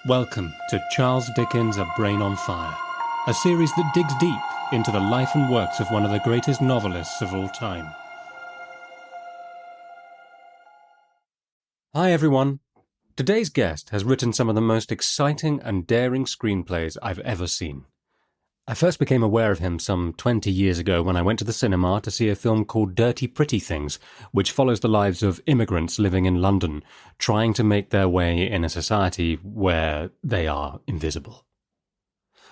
Welcome to Charles Dickens' A Brain on Fire, a series that digs deep into the life and works of one of the greatest novelists of all time. Hi everyone. Today's guest has written some of the most exciting and daring screenplays I've ever seen. I first became aware of him some 20 years ago when I went to the cinema to see a film called Dirty Pretty Things, which follows the lives of immigrants living in London, trying to make their way in a society where they are invisible.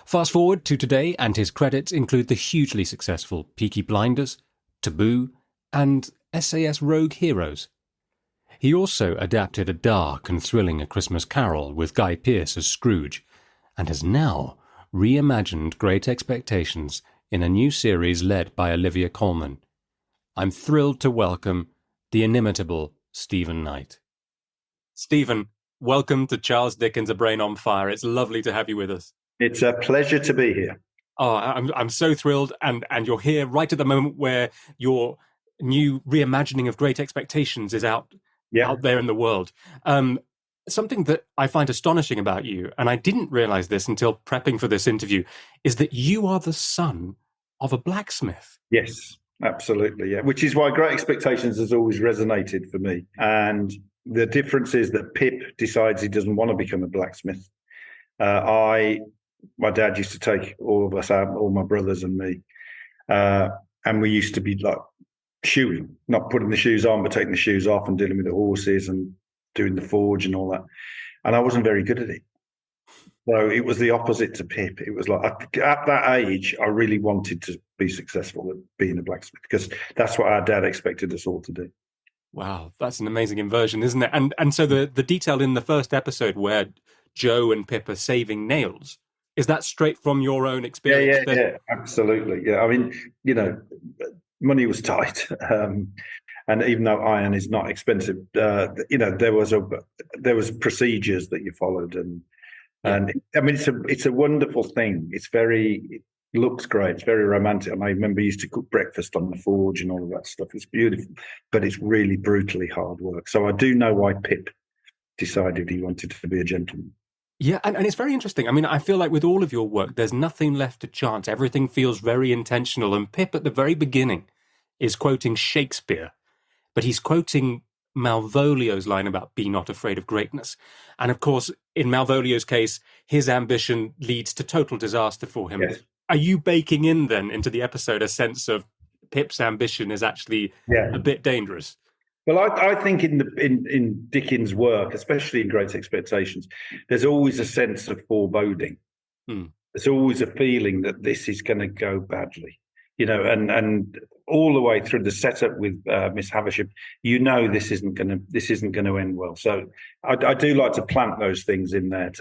Fast forward to today, and his credits include the hugely successful Peaky Blinders, Taboo, and SAS Rogue Heroes. He also adapted a dark and thrilling A Christmas Carol with Guy Pearce as Scrooge, and has now reimagined Great Expectations in a new series led by Olivia Colman. I'm thrilled to welcome the inimitable Stephen Knight. Stephen, welcome to Charles Dickens' A Brain on Fire. It's lovely to have you with us. It's a pleasure to be here. Oh, I'm so thrilled, and you're here right at the moment where your new reimagining of Great Expectations is out there in the world. Something that I find astonishing about you, and I didn't realize this until prepping for this interview, is that you are the son of a blacksmith. Yes, absolutely. Yeah, which is why Great Expectations has always resonated for me. And the difference is that Pip decides he doesn't want to become a blacksmith. My dad used to take all of us out, all my brothers and me, and we used to be like shoeing, not putting the shoes on, but taking the shoes off and dealing with the horses and doing the forge and all that. And I wasn't very good at it. So it was the opposite to Pip. It was like, at that age, I really wanted to be successful at being a blacksmith because that's what our dad expected us all to do. Wow, that's an amazing inversion, isn't it? And so the detail in the first episode where Joe and Pip are saving nails, is that straight from your own experience? Yeah, absolutely. Yeah, I mean, money was tight. And even though iron is not expensive, there was procedures that you followed, and I mean it's a wonderful thing. It looks great. It's very romantic. And I remember I used to cook breakfast on the forge and all of that stuff. It's beautiful, but it's really brutally hard work. So I do know why Pip decided he wanted to be a gentleman. Yeah, and it's very interesting. I mean, I feel like with all of your work, there's nothing left to chance. Everything feels very intentional. And Pip at the very beginning is quoting Shakespeare, but he's quoting Malvolio's line about be not afraid of greatness. And of course, in Malvolio's case, his ambition leads to total disaster for him. Yes. Are you baking in then into the episode a sense of Pip's ambition is actually a bit dangerous? Well, I think in Dickens' work, especially in Great Expectations, there's always a sense of foreboding. There's always a feeling that this is going to go badly, and all the way through the setup with Miss Havisham, this isn't going to end well. So I do like to plant those things in there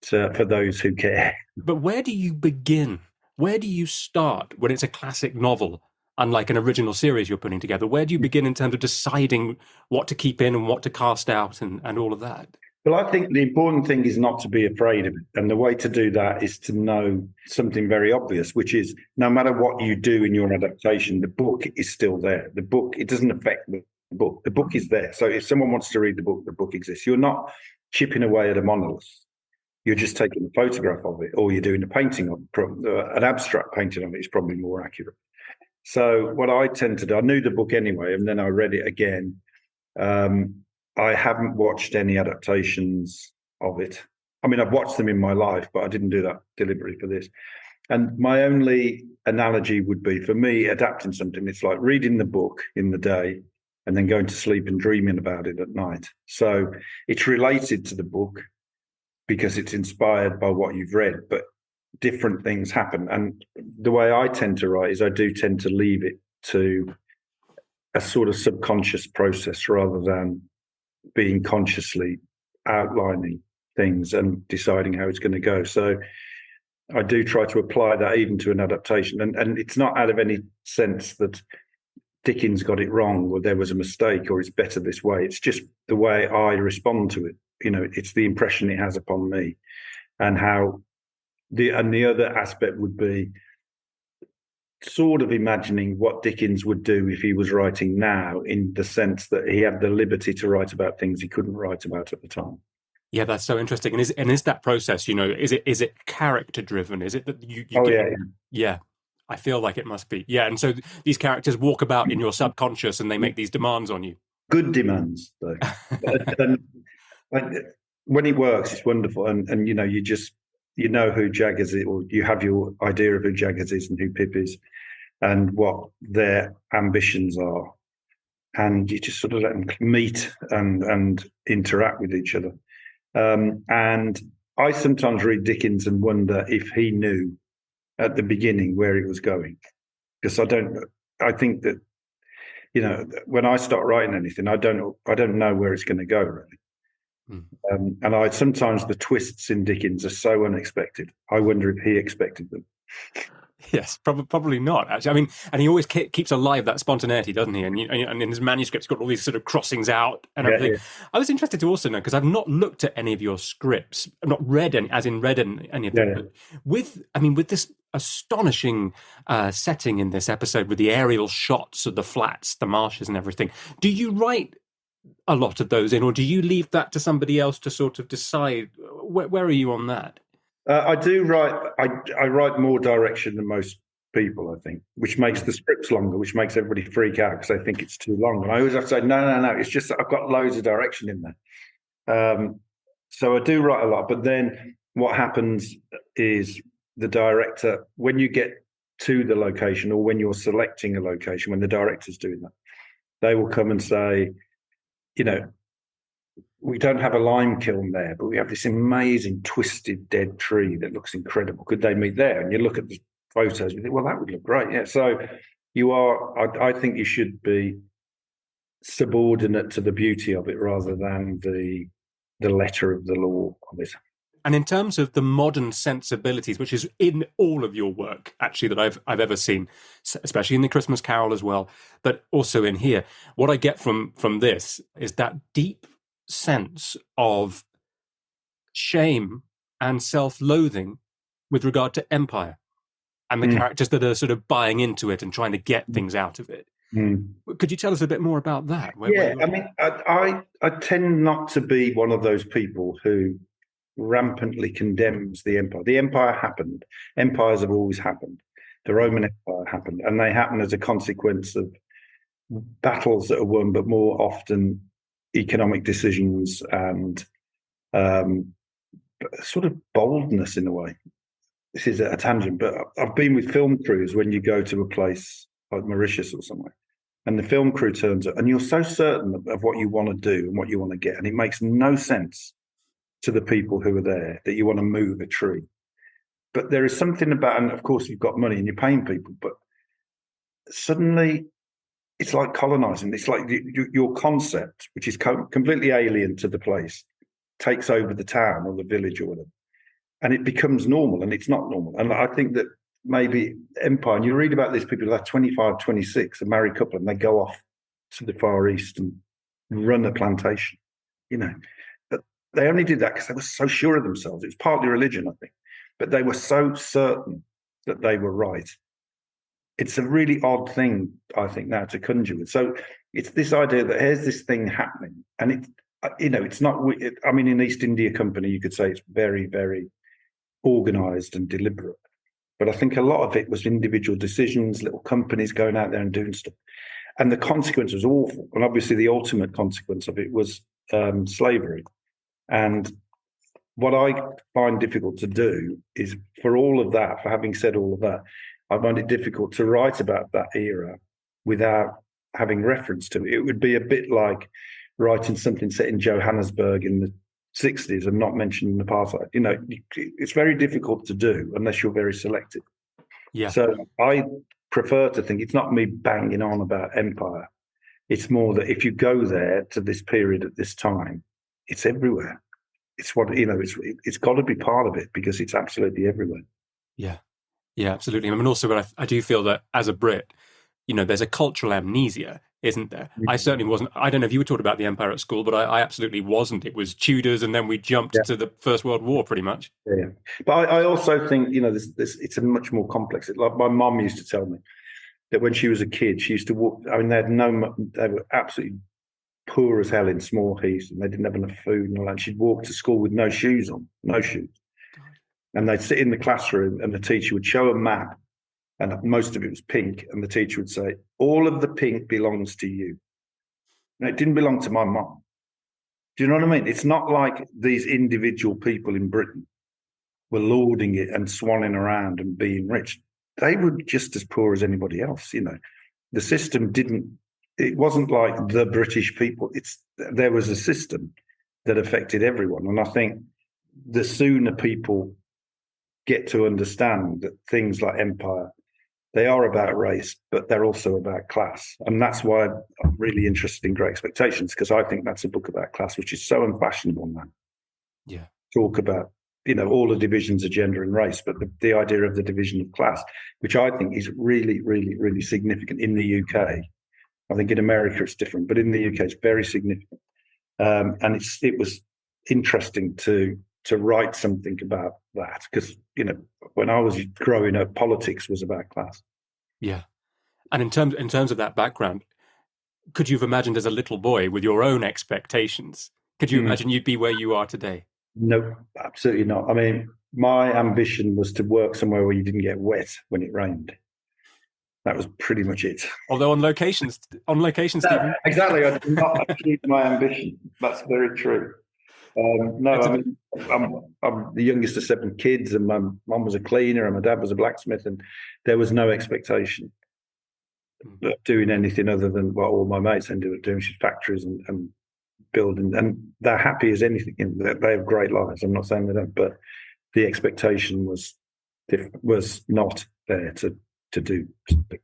for those who care. But where do you begin? Where do you start when it's a classic novel? Unlike an original series you're putting together, where do you begin in terms of deciding what to keep in and what to cast out and all of that? Well, I think the important thing is not to be afraid of it. And the way to do that is to know something very obvious, which is no matter what you do in your adaptation, the book is still there. The book, it doesn't affect the book. The book is there. So if someone wants to read the book exists. You're not chipping away at a monolith. You're just taking a photograph of it, or you're doing a painting of it. An abstract painting of it is probably more accurate. So what I tend to do, I knew the book anyway, and then I read it again. I haven't watched any adaptations of it. I mean, I've watched them in my life, but I didn't do that deliberately for this. And my only analogy would be, for me, adapting something, it's like reading the book in the day and then going to sleep and dreaming about it at night. So it's related to the book because it's inspired by what you've read, but different things happen. And the way I tend to write is I do tend to leave it to a sort of subconscious process rather than being consciously outlining things and deciding how it's going to go. So I do try to apply that even to an adaptation. And it's not out of any sense that Dickens got it wrong or there was a mistake or it's better this way. It's just the way I respond to it. It's the impression it has upon me and how the other aspect would be sort of imagining what Dickens would do if he was writing now, in the sense that he had the liberty to write about things he couldn't write about at the time. Yeah, that's so interesting. And is that process, is it character driven? Is it that you Oh get, yeah, yeah, I feel like it must be. Yeah, and so these characters walk about in your subconscious and they yeah. make these demands on you. Good demands though. And like, when it works, it's wonderful. And you know who Jaggers is, or you have your idea of who Jaggers is and who Pip is, and what their ambitions are, and you just sort of let them meet and interact with each other. And I sometimes read Dickens and wonder if he knew at the beginning where he was going, because I don't. I think that when I start writing anything, I don't know where it's going to go really. Mm. And I sometimes the twists in Dickens are so unexpected. I wonder if he expected them. Yes, probably not. Actually, I mean, and he always keeps alive that spontaneity, doesn't he? And in his manuscript's got all these sort of crossings out and Yeah, everything. yeah. I was interested to also know, because I've not looked at any of your scripts, I've not read any, as in read any of them. Yeah. But with this astonishing setting in this episode, with the aerial shots of the flats, the marshes, and everything, do you write a lot of those in, or do you leave that to somebody else to sort of decide? Where are you on that? I do write. I write more direction than most people, I think, which makes the scripts longer, which makes everybody freak out because they think it's too long. And I always have to say, no, no, no. It's just that I've got loads of direction in there. So I do write a lot. But then what happens is the director, when you get to the location or when you're selecting a location, when the director's doing that, they will come and say, you know, we don't have a lime kiln there, but we have this amazing twisted dead tree that looks incredible. Could they meet there? And you look at the photos, you think, well, that would look great. Yeah. So I think you should be subordinate to the beauty of it rather than the letter of the law of it. And in terms of the modern sensibilities, which is in all of your work, actually, that I've ever seen, especially in the Christmas Carol as well, but also in here, what I get from this is that deep sense of shame and self-loathing with regard to empire and the characters that are sort of buying into it and trying to get things out of it. Mm. Could you tell us a bit more about that? I mean, I tend not to be one of those people who rampantly condemns the empire. The empire happened. Empires have always happened. The Roman Empire happened, and they happen as a consequence of battles that are won, but more often economic decisions and sort of boldness in a way. This is a tangent, but I've been with film crews when you go to a place like Mauritius or somewhere, and the film crew turns up, and you're so certain of what you want to do and what you want to get, and it makes no sense to the people who are there that you want to move a tree. But there is something about, and of course you've got money and you're paying people, but suddenly it's like colonizing. It's like your concept, which is completely alien to the place, takes over the town or the village or whatever. And it becomes normal, and it's not normal. And I think that maybe empire, and you read about these people that are 25, 26, a married couple, and they go off to the Far East and run a plantation, But they only did that because they were so sure of themselves. It was partly religion, I think, but they were so certain that they were right. It's a really odd thing, I think, now to conjure with. So it's this idea that here's this thing happening, and it's not. I mean, in East India Company, you could say it's very, very organized and deliberate. But I think a lot of it was individual decisions, little companies going out there and doing stuff. And the consequence was awful. And obviously the ultimate consequence of it was slavery. And what I find difficult to do is, for all of that, for having said all of that, I find it difficult to write about that era without having reference to it. It would be a bit like writing something set in Johannesburg in the 60s and not mentioning apartheid. It's very difficult to do unless you're very selective. Yeah. So I prefer to think it's not me banging on about empire. It's more that if you go there to this period at this time, it's everywhere. It's what, it's got to be part of it because it's absolutely everywhere. Yeah. Yeah, absolutely. I mean, also, but I do feel that as a Brit, there's a cultural amnesia, isn't there? I certainly wasn't. I don't know if you were taught about the empire at school, but I absolutely wasn't. It was Tudors, and then we jumped to the First World War, pretty much. Yeah. But I also think, it's a much more complex. Like my mum used to tell me that when she was a kid, she used to walk. I mean, they were absolutely poor as hell in Small Heath, and they didn't have enough food and all that. She'd walk to school with no shoes on, no shoes. God. And they'd sit in the classroom and the teacher would show a map, and most of it was pink, and the teacher would say, all of the pink belongs to you. And it didn't belong to my mom. Do you know what I mean? It's not like these individual people in Britain were lauding it and swanning around and being rich. They were just as poor as anybody else, you know. The system it wasn't like the British people. There was a system that affected everyone. And I think the sooner people get to understand that things like empire, they are about race, but they're also about class. And that's why I'm really interested in Great Expectations, because I think that's a book about class, which is so unfashionable now. Yeah. Talk about, you know, all the divisions of gender and race, but the idea of the division of class, which I think is really, really, really significant in the UK. I think in America it's different, but in the UK it's very significant. And it was interesting to write something about that, because, you know, when I was growing up, politics was about class. Yeah. And in terms of that background, could you have imagined as a little boy with your own expectations, could you imagine you'd be where you are today? No, absolutely not. I mean, my ambition was to work somewhere where you didn't get wet when it rained. That was pretty much it. Although on location, Stephen. Exactly. I did not achieve my ambition. That's very true. I'm the youngest of 7 kids, and my mum was a cleaner and my dad was a blacksmith, and there was no expectation of doing anything other than what all my mates ended up doing, which is factories and building. And they're happy as anything. They have great lives. I'm not saying they don't, but the expectation was not there to do something.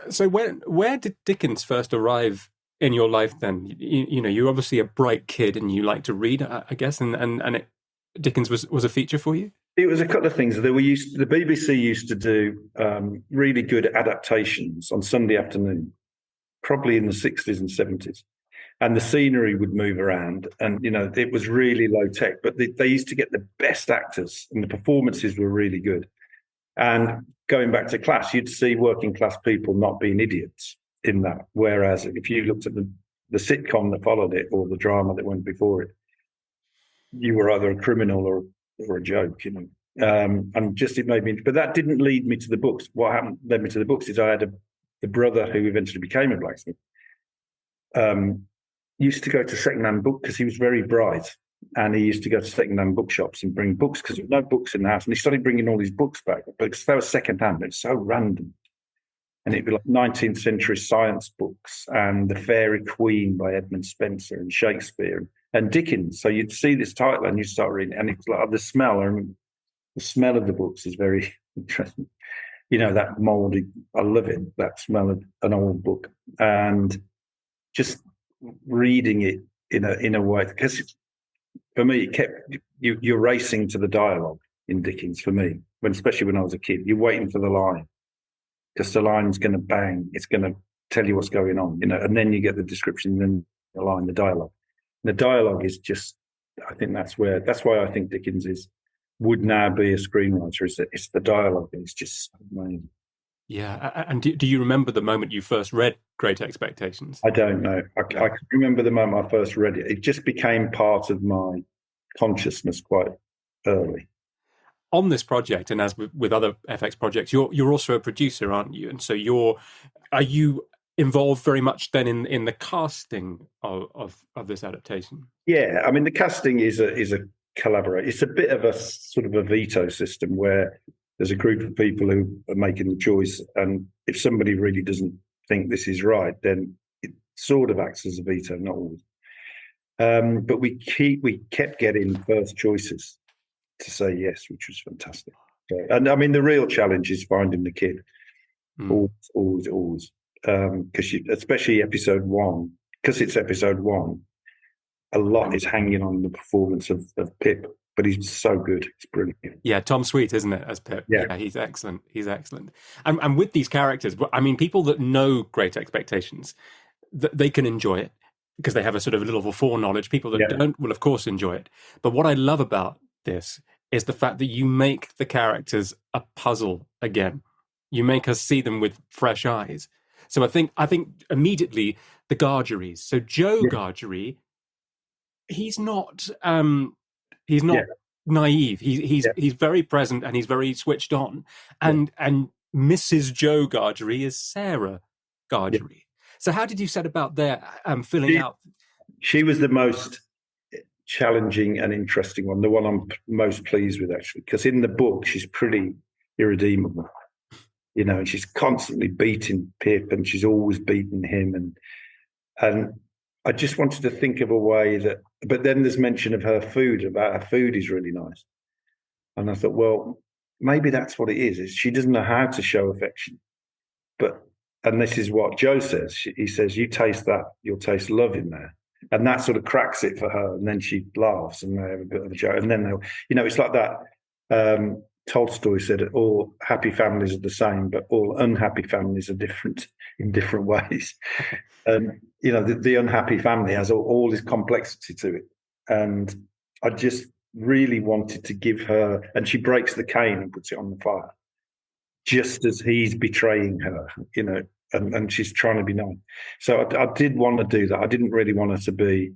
So where did Dickens first arrive in your life then? You know, you're obviously a bright kid and you like to read, I guess, and Dickens was a feature for you? It was a couple of things. The BBC used to do really good adaptations on Sunday afternoon, probably in the 60s and 70s. And the scenery would move around, and, you know, it was really low tech, but they used to get the best actors and the performances were really good. And going back to class, you'd see working class people not being idiots in that. Whereas if you looked at the sitcom that followed it or the drama that went before it, you were either a criminal or a joke, you know. And just it made me, but that didn't lead me to the books. What led me to the books is I had the brother who eventually became a blacksmith. Used to go to secondhand book because he was very bright, and he used to go to secondhand bookshops and bring books because there were no books in the house. And he started bringing all these books back, but because they were secondhand, it's so random. And it'd be like 19th century science books and The Fairy Queen by Edmund Spenser and Shakespeare and Dickens. So you'd see this title and you start reading, and it's like the smell. I mean, the smell of the books is very interesting. You know, that mouldy, I love it, that smell of an old book. And just reading it in a way, because for me, it kept you're racing to the dialogue in Dickens. For me, especially when I was a kid, you're waiting for the line because the line's going to bang. It's going to tell you what's going on, you know, and then you get the description, and then the line, the dialogue. And the dialogue is just, I think that's why I think Dickens would now be a screenwriter. It's the dialogue, and it's just amazing. Yeah, and do you remember the moment you first read Great Expectations? I don't know. I can remember the moment I first read it. It just became part of my consciousness quite early. On this project, and as with other FX projects, you're also a producer, aren't you? And so are you involved very much then in the casting of this adaptation? Yeah, I mean, the casting is a collaborate. It's a bit of a sort of a veto system where there's a group of people who are making the choice, and if somebody really doesn't think this is right, then it sort of acts as a veto, not always. But we kept getting first choices to say yes, which was fantastic. And I mean, the real challenge is finding the kid, always, because especially episode 1, because it's episode 1, a lot is hanging on the performance of Pip. But he's so good. It's brilliant. Yeah, Tom Sweet, isn't it, as Pip? Yeah, he's excellent. He's excellent. And with these characters, I mean, people that know Great Expectations, they can enjoy it because they have a sort of little foreknowledge. People that don't will, of course, enjoy it. But what I love about this is the fact that you make the characters a puzzle again. You make us see them with fresh eyes. So I think immediately the Gargerys. So Joe Yeah. Gargery, he's not he's not Yeah. naive. Yeah. He's very present and he's very switched on. Yeah. And Mrs. Joe Gargery is Sarah Yeah. Gargery. So how did you set about there filling She, out? she was the most challenging and interesting one, the one I'm most pleased with, actually, because in the book, she's pretty irredeemable, and she's constantly beating Pip and she's always beating him. And I just wanted to think of a way but then there's mention of her food, about her food is really nice. And I thought, well, maybe that's what it is she doesn't know how to show affection. And this is what Joe says. He says, you taste that, you'll taste love in there. And that sort of cracks it for her. And then she laughs and they have a bit of a joke. And then it's like that. Tolstoy said, all happy families are the same, but all unhappy families are different in different ways. And, the unhappy family has all this complexity to it. And I just really wanted to give her, and she breaks the cane and puts it on the fire, just as he's betraying her, and she's trying to be nice. So I did want to do that. I didn't really want her to be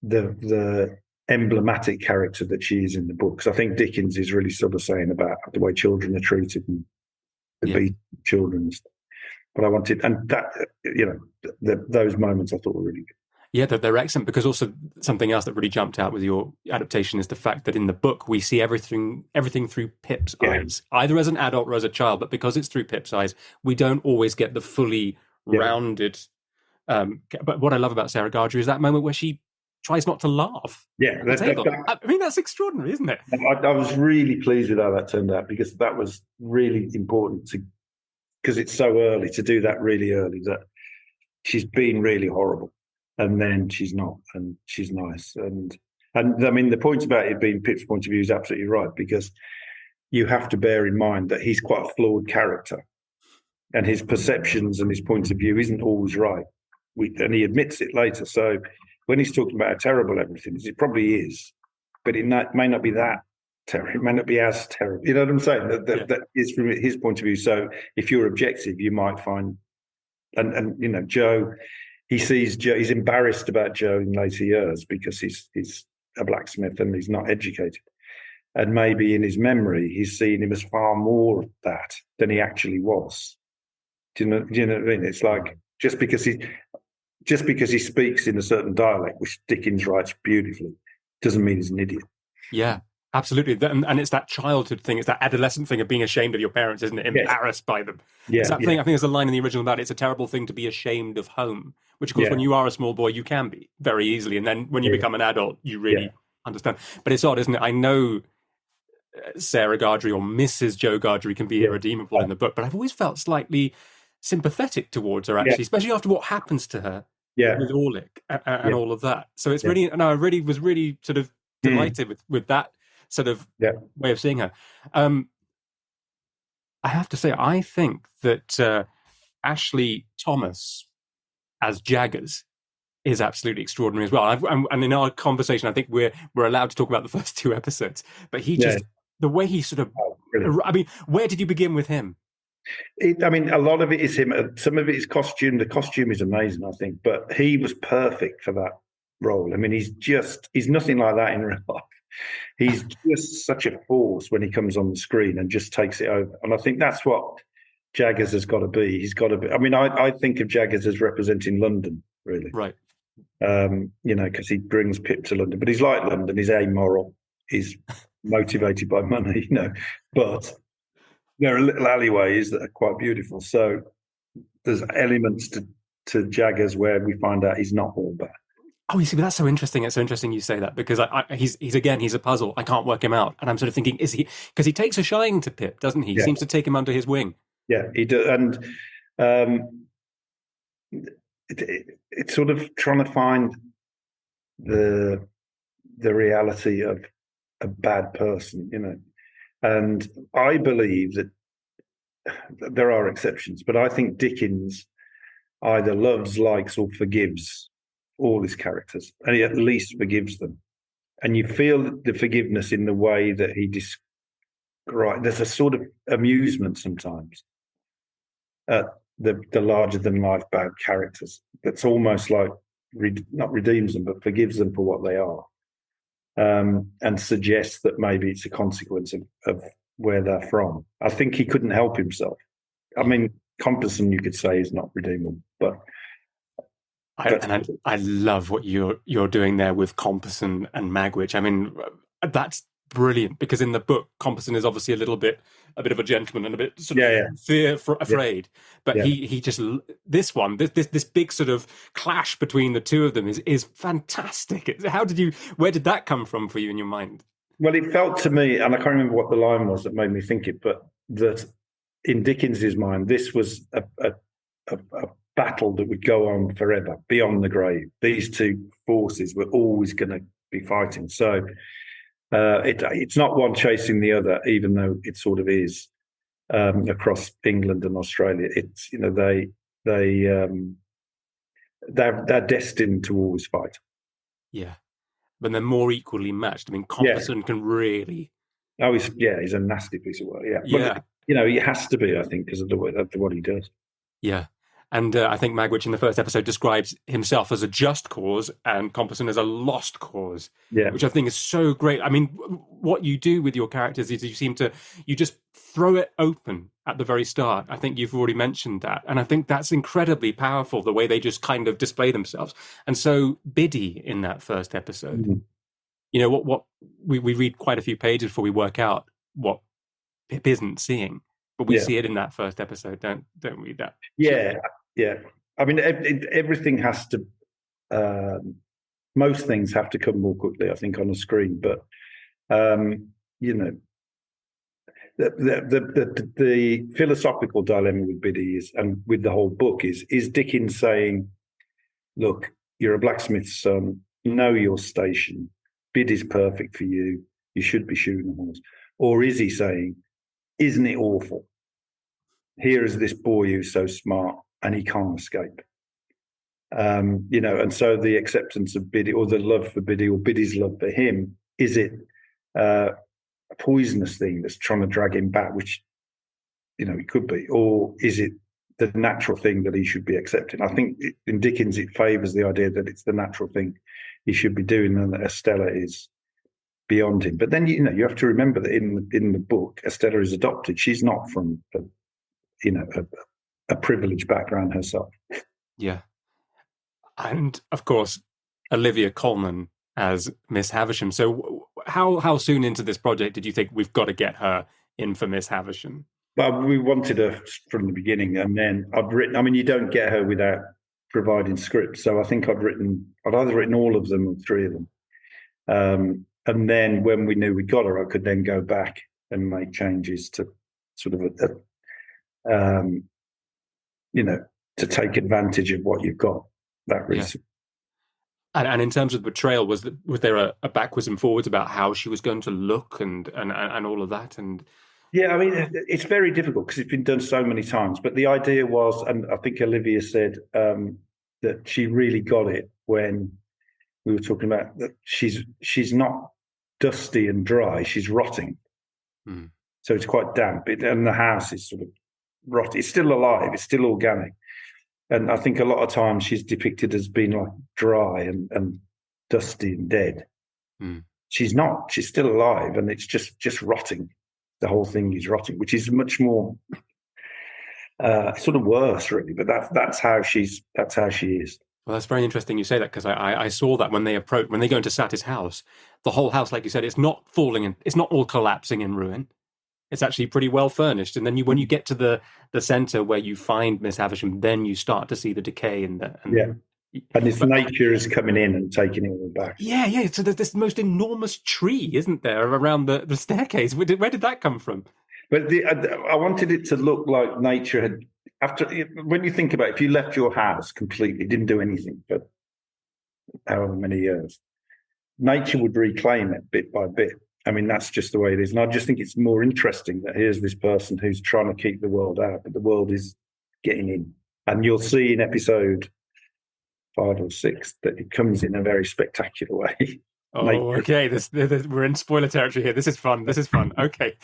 the emblematic character that she is in the books. I think Dickens is really sort of saying about the way children are treated and the beat children and stuff. But I wanted, and that, those moments I thought were really good. Yeah, they're excellent, because also something else that really jumped out with your adaptation is the fact that in the book we see everything through Pip's eyes, either as an adult or as a child. But because it's through Pip's eyes, we don't always get the fully rounded. But what I love about Sarah Gargery is that moment where she tries not to laugh. Yeah, I mean, that's extraordinary, isn't it? I was really pleased with how that turned out, because that was really important because it's so early, to do that really early, that she's been really horrible. And then she's not, and she's nice. And I mean, the point about it being Pip's point of view is absolutely right, because you have to bear in mind that he's quite a flawed character, and his perceptions and his point of view isn't always right. And he admits it later. So when he's talking about how terrible everything is, it probably is, but it may not be that terrible. It may not be as terrible. You know what I'm saying? That is from his point of view. So if you're objective, you might find, and Joe. He sees Joe. He's embarrassed about Joe in later years because he's a blacksmith and he's not educated. And maybe in his memory, he's seen him as far more of that than he actually was. Do you know what I mean? It's like just because he speaks in a certain dialect, which Dickens writes beautifully, doesn't mean he's an idiot. Yeah. Absolutely. And it's that childhood thing. It's that adolescent thing of being ashamed of your parents, isn't it? Embarrassed by them. It's that thing. I think there's a line in the original about it's a terrible thing to be ashamed of home, which, of course, when you are a small boy, you can be very easily. And then when you become an adult, you really understand. But it's odd, isn't it? I know Sarah Gargery or Mrs. Joe Gargery can be irredeemable in the book, but I've always felt slightly sympathetic towards her, actually, especially after what happens to her with Orlick and all of that. So it's really, and I really was really sort of delighted with that sort of way of seeing her. I have to say, I think that Ashley Thomas as Jaggers is absolutely extraordinary as well. And in our conversation, I think we're allowed to talk about the first two episodes, but he just, the way he sort of, I mean, where did you begin with him? I mean, a lot of it is him. Some of it is costume. The costume is amazing, I think, but he was perfect for that role. I mean, he's nothing like that in real life. He's just such a force when he comes on the screen and just takes it over. And I think that's what Jaggers has got to be. He's got to be. I mean, I think of Jaggers as representing London, really. Right. Because he brings Pip to London. But he's like London. He's amoral. He's motivated by money, But there are little alleyways that are quite beautiful. So there's elements to Jaggers where we find out he's not all bad. Oh, you see, but that's so interesting. It's so interesting you say that, because he's a puzzle. I can't work him out. And I'm sort of thinking, is he, because he takes a shine to Pip, doesn't he? He seems to take him under his wing. Yeah, he does. And it's sort of trying to find the reality of a bad person, And I believe that there are exceptions, but I think Dickens either loves, likes, or forgives all his characters, and he at least forgives them. And you feel the forgiveness in the way that he describes. There's a sort of amusement sometimes at the larger than life bad characters. that's almost like not redeems them, but forgives them for what they are, and suggests that maybe it's a consequence of where they're from. I think he couldn't help himself. I mean, Compson, you could say, is not redeemable, but I love what you're doing there with Compson and Magwitch. I mean, that's brilliant, because in the book, Compson is obviously a bit of a gentleman and a bit sort of afraid. But he just, this big sort of clash between the two of them is fantastic. Where did that come from for you in your mind? Well, it felt to me, and I can't remember what the line was that made me think it, but that in Dickens's mind, this was a battle that would go on forever, beyond the grave. These two forces were always going to be fighting. So it's not one chasing the other, even though it sort of is across England and Australia. It's, you know, they're destined to always fight. Yeah, but they're more equally matched. I mean, Compson can really. Oh, he's a nasty piece of work. Yeah, yeah. But, he has to be, I think, because of what he does. Yeah. And I think Magwitch in the first episode describes himself as a just cause and Compson as a lost cause, which I think is so great. I mean, what you do with your characters is you just throw it open at the very start. I think you've already mentioned that. And I think that's incredibly powerful, the way they just kind of display themselves. And so Biddy in that first episode, you know, what we read quite a few pages before we work out what Pip isn't seeing. But we see it in that first episode, don't we? That I mean, everything has to. Most things have to come more quickly, I think, on the screen. But you know, the philosophical dilemma with Biddy is, and with the whole book, is Dickens saying, "Look, you're a blacksmith's son. Know your station. Biddy's perfect for you. You should be shooting a horse." Or is he saying, "Isn't it awful? Here is this boy who's so smart and he can't escape." You know, and so the acceptance of Biddy, or the love for Biddy, or Biddy's love for him, is it a poisonous thing that's trying to drag him back, which, you know, it could be, or is it the natural thing that he should be accepting? I think in Dickens it favours the idea that it's the natural thing he should be doing, and that Estella is beyond him. But then, you know, you have to remember that in the book, Estella is adopted. She's not from a privileged background herself. Yeah. And of course, Olivia Colman as Miss Havisham. So how soon into this project did you think we've got to get her in for Miss Havisham? Well, we wanted her from the beginning, and then I'd written. I mean, you don't get her without providing scripts. So I think I'd either written all of them or three of them. And then when we knew we got her, I could then go back and make changes to sort of you know, to take advantage of what you've got. That reason. Yeah. And in terms of the portrayal, was there a backwards and forwards about how she was going to look and all of that? And yeah, I mean, it's very difficult because it's been done so many times. But the idea was, and I think Olivia said that she really got it when we were talking about that she's not dusty and dry; she's rotting. So it's quite damp, and the house is sort of rotting. It's still alive; it's still organic. And I think a lot of times she's depicted as being like dry and dusty and dead. She's not. She's still alive, and it's just rotting. The whole thing is rotting, which is much more sort of worse, really. But that's how she is. Well, that's very interesting you say that, because I saw that when they go into Satie's house, the whole house, like you said, it's not falling in, it's not all collapsing in ruin. It's actually pretty well furnished. And then when you get to the centre where you find Miss Havisham, then you start to see the decay and this nature is coming in and taking it all back. Yeah. So there's this most enormous tree, isn't there, around the staircase? Where did that come from? But I wanted it to look like nature had, when you think about it, if you left your house completely, didn't do anything for however many years, nature would reclaim it bit by bit. I mean, that's just the way it is. And I just think it's more interesting that here's this person who's trying to keep the world out, but the world is getting in. And you'll see in episode 5 or 6 that it comes in a very spectacular way. Oh, okay. We're in spoiler territory here. This is fun. Okay.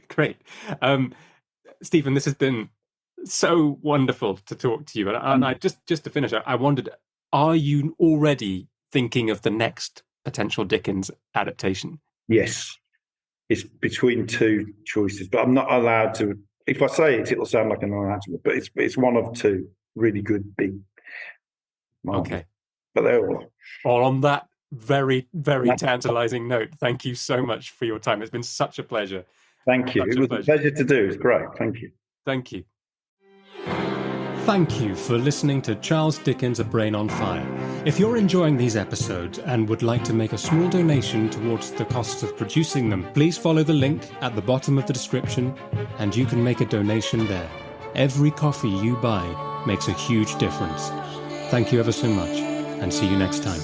Great. Stephen, this has been So wonderful to talk to you. And I just to finish, I wondered, are you already thinking of the next potential Dickens adaptation? Yes, it's between two choices, but I'm not allowed to. If I say it, it'll sound like an announcement, but it's one of two really good big marvels. Okay. But they're all. Well, on that very, very tantalizing note, thank you so much for your time. It's been such a pleasure. Thank you. It was a pleasure to do. It's great. Thank you. Thank you. Thank you for listening to Charles Dickens' A Brain on Fire. If you're enjoying these episodes and would like to make a small donation towards the costs of producing them, please follow the link at the bottom of the description and you can make a donation there. Every coffee you buy makes a huge difference. Thank you ever so much and see you next time.